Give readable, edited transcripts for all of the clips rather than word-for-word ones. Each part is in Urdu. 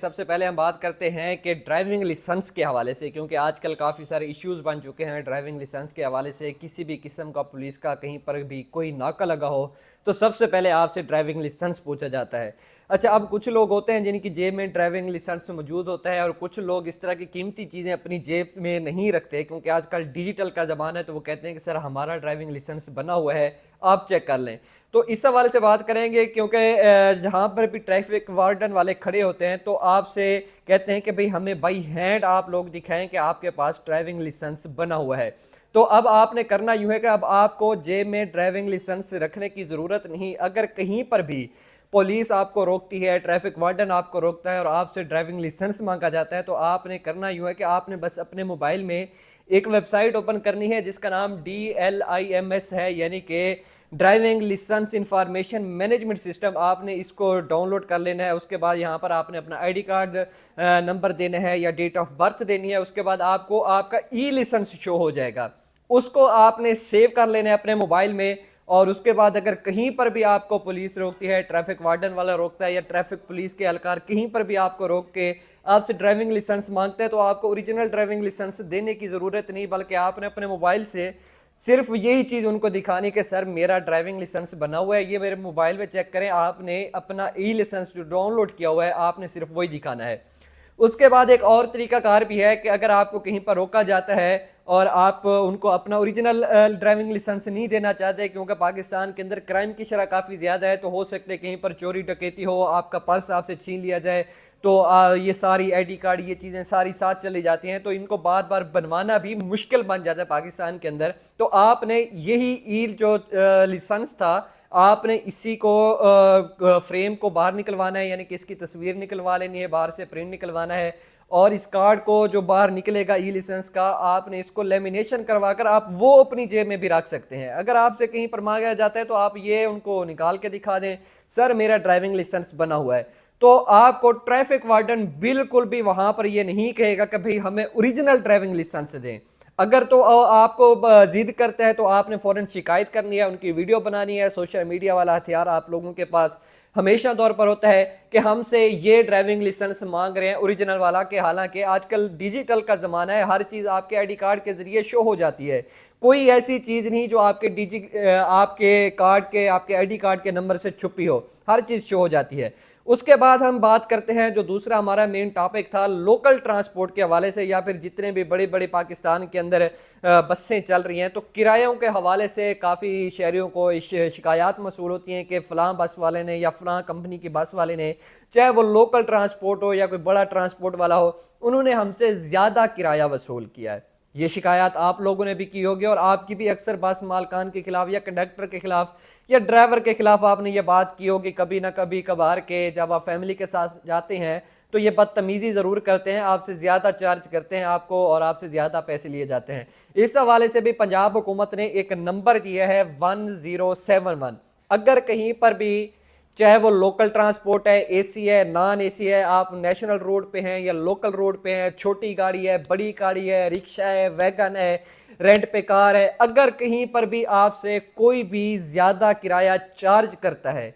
سب سے پہلے ہم بات کرتے ہیں کہ ڈرائیونگ لائسنس کے حوالے سے، کیونکہ آج کل کافی سارے ایشوز بن چکے ہیں ڈرائیونگ لائسنس کے حوالے سے۔ کسی بھی قسم کا پولیس کا کہیں پر بھی کوئی ناکہ لگا ہو تو سب سے پہلے آپ سے ڈرائیونگ لائسنس پوچھا جاتا ہے۔ اچھا، اب کچھ لوگ ہوتے ہیں جن کی جیب میں ڈرائیونگ لائسنس موجود ہوتا ہے، اور کچھ لوگ اس طرح کی قیمتی چیزیں اپنی جیب میں نہیں رکھتے، کیونکہ آج کل ڈیجیٹل کا زمانہ ہے، تو وہ کہتے ہیں کہ سر ہمارا ڈرائیونگ لائسنس بنا ہوا ہے، آپ چیک کر لیں۔ تو اس حوالے سے بات کریں گے، کیونکہ جہاں پر بھی ٹریفک وارڈن والے کھڑے ہوتے ہیں تو آپ سے کہتے ہیں کہ بھئی ہمیں بائی ہینڈ آپ لوگ دکھائیں کہ آپ کے پاس ڈرائیونگ لائسنس بنا ہوا ہے۔ تو اب آپ نے کرنا یوں ہے کہ اب آپ کو جیب میں ڈرائیونگ لائسنس رکھنے کی ضرورت نہیں۔ اگر کہیں پر بھی پولیس آپ کو روکتی ہے، ٹریفک وارڈن آپ کو روکتا ہے اور آپ سے ڈرائیونگ لائسنس مانگا جاتا ہے، تو آپ نے کرنا یوں ہے کہ آپ نے بس اپنے موبائل میں ایک ویب سائٹ اوپن کرنی ہے جس کا نام DLIMS ہے، یعنی کہ driving licence information management system. آپ نے اس کو ڈاؤن لوڈ کر لینا ہے۔ اس کے بعد یہاں پر آپ نے اپنا آئی ڈی کارڈ نمبر دینا ہے یا ڈیٹ آف برتھ دینی ہے۔ اس کے بعد آپ کو آپ کا ای لائسنس شو ہو جائے گا، اس کو آپ نے سیو کر لینا ہے اپنے موبائل میں۔ اور اس کے بعد اگر کہیں پر بھی آپ کو پولیس روکتی ہے، ٹریفک وارڈن والا روکتا ہے یا ٹریفک پولیس کے اہلکار کہیں پر بھی آپ کو روک کے آپ سے ڈرائیونگ لائسنس مانگتے ہیں، تو آپ کو اوریجنل ڈرائیونگ لائسنس دینے کی ضرورت نہیں، بلکہ آپ نے اپنے موبائل سے صرف یہی چیز ان کو دکھانی کہ سر میرا ڈرائیونگ لائسنس بنا ہوا ہے، یہ میرے موبائل میں چیک کریں۔ آپ نے اپنا ای لائسنس جو ڈاؤن لوڈ کیا ہوا ہے آپ نے صرف وہی دکھانا ہے۔ اس کے بعد ایک اور طریقہ کار بھی ہے کہ اگر آپ کو کہیں پر روکا جاتا ہے اور آپ ان کو اپنا اوریجنل ڈرائیونگ لائسنس نہیں دینا چاہتے، کیونکہ پاکستان کے اندر کرائم کی شرح کافی زیادہ ہے، تو ہو سکتے کہیں پر چوری ڈکیتی ہو، آپ کا پرس آپ سے چھین لیا جائے، تو یہ ساری آئی ڈی کارڈ یہ چیزیں ساری ساتھ چلی جاتی ہیں، تو ان کو بار بار بنوانا بھی مشکل بن جاتا ہے پاکستان کے اندر۔ تو آپ نے یہی ای جو لائسنس تھا، آپ نے اسی کو فریم کو باہر نکلوانا ہے، یعنی کہ اس کی تصویر نکلوا لینی ہے، باہر سے پرنٹ نکلوانا ہے، اور اس کارڈ کو جو باہر نکلے گا ای لائسنس کا، آپ نے اس کو لیمینیشن کروا کر آپ وہ اپنی جیب میں بھی رکھ سکتے ہیں۔ اگر آپ سے کہیں پر مانگا جاتا ہے تو آپ یہ ان کو نکال کے دکھا دیں، سر میرا ڈرائیونگ لائسنس بنا ہوا ہے۔ تو آپ کو ٹریفک وارڈن بالکل بھی وہاں پر یہ نہیں کہے گا کہ بھئی ہمیں اوریجنل ڈرائیونگ لائسنس دیں۔ اگر تو آپ کو ضد کرتا ہے تو آپ نے فوراً شکایت کرنی ہے، ان کی ویڈیو بنانی ہے۔ سوشل میڈیا والا ہتھیار آپ لوگوں کے پاس ہمیشہ طور پر ہوتا ہے کہ ہم سے یہ ڈرائیونگ لائسنس مانگ رہے ہیں اوریجنل والا، کہ حالانکہ آج کل ڈیجیٹل کا زمانہ ہے، ہر چیز آپ کے آئی ڈی کارڈ کے ذریعے شو ہو جاتی ہے۔ کوئی ایسی چیز نہیں جو آپ کے کارڈ کے آپ کے آئی ڈی کارڈ کے نمبر سے چھپی ہو، ہر چیز شو ہو جاتی ہے۔ اس کے بعد ہم بات کرتے ہیں جو دوسرا ہمارا مین ٹاپک تھا لوکل ٹرانسپورٹ کے حوالے سے، یا پھر جتنے بھی بڑے بڑے پاکستان کے اندر بسیں چل رہی ہیں، تو کرایوں کے حوالے سے کافی شہریوں کو شکایات موصول ہوتی ہیں کہ فلاں بس والے نے یا فلاں کمپنی کی بس والے نے، چاہے وہ لوکل ٹرانسپورٹ ہو یا کوئی بڑا ٹرانسپورٹ والا ہو، انہوں نے ہم سے زیادہ کرایہ وصول کیا ہے۔ یہ شکایات آپ لوگوں نے بھی کی ہوگی، اور آپ کی بھی اکثر بس مالکان کے خلاف یا کنڈکٹر کے خلاف یا ڈرائیور کے خلاف آپ نے یہ بات کی ہوگی کبھی نہ کبھی کبھار، کے جب آپ فیملی کے ساتھ جاتے ہیں تو یہ بدتمیزی ضرور کرتے ہیں، آپ سے زیادہ چارج کرتے ہیں آپ کو، اور آپ سے زیادہ پیسے لیے جاتے ہیں۔ اس حوالے سے بھی پنجاب حکومت نے ایک نمبر دیا ہے 1071۔ اگر کہیں پر بھی چاہے وہ لوکل ٹرانسپورٹ ہے، اے سی ہے، نان اے سی ہے، آپ نیشنل روڈ پہ ہیں یا لوکل روڈ پہ ہیں، چھوٹی گاڑی ہے، بڑی گاڑی ہے، رکشہ ہے، ویگن ہے، رینٹ پہ کار ہے، اگر کہیں پر بھی آپ سے کوئی بھی زیادہ کرایہ چارج کرتا ہے،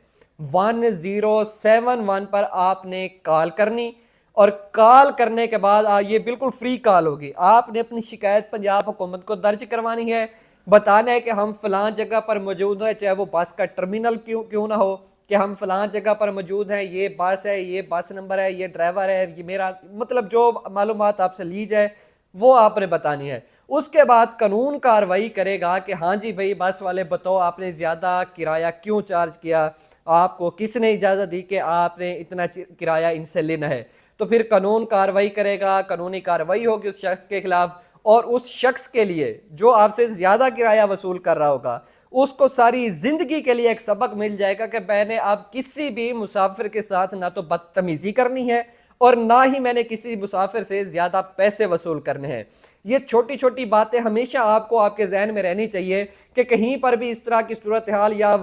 1071 پر آپ نے کال کرنی، اور کال کرنے کے بعد یہ بالکل فری کال ہوگی، آپ نے اپنی شکایت پنجاب حکومت کو درج کروانی ہے، بتانا ہے کہ ہم فلاں جگہ پر موجود ہیں، چاہے وہ بس کا ٹرمینل کیوں نہ ہو، کہ ہم فلاں جگہ پر موجود ہیں، یہ بس ہے، یہ بس نمبر ہے، یہ ڈرائیور ہے، یہ میرا مطلب جو معلومات آپ سے لی جائے وہ آپ نے بتانی ہے۔ اس کے بعد قانون کارروائی کرے گا کہ ہاں جی بھائی بس والے بتاؤ آپ نے زیادہ کرایہ کیوں چارج کیا، آپ کو کس نے اجازت دی کہ آپ نے اتنا کرایہ ان سے لینا ہے۔ تو پھر قانون کارروائی کرے گا، قانونی کارروائی ہوگی اس شخص کے خلاف، اور اس شخص کے لیے جو آپ سے زیادہ کرایہ وصول کر رہا ہوگا اس کو ساری زندگی کے لیے ایک سبق مل جائے گا کہ میں نے اب کسی بھی مسافر کے ساتھ نہ تو بدتمیزی کرنی ہے اور نہ ہی میں نے کسی مسافر سے زیادہ پیسے وصول کرنے ہیں۔ یہ چھوٹی چھوٹی باتیں ہمیشہ آپ کو آپ کے ذہن میں رہنی چاہیے کہ کہیں پر بھی اس طرح کی صورتحال یا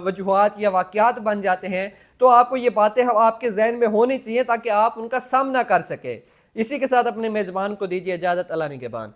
وجوہات یا واقعات بن جاتے ہیں تو آپ کو یہ باتیں آپ کے ذہن میں ہونی چاہیے تاکہ آپ ان کا سامنا کر سکیں۔ اسی کے ساتھ اپنے میزبان کو دیجیے اجازت، اللہ نگہبان۔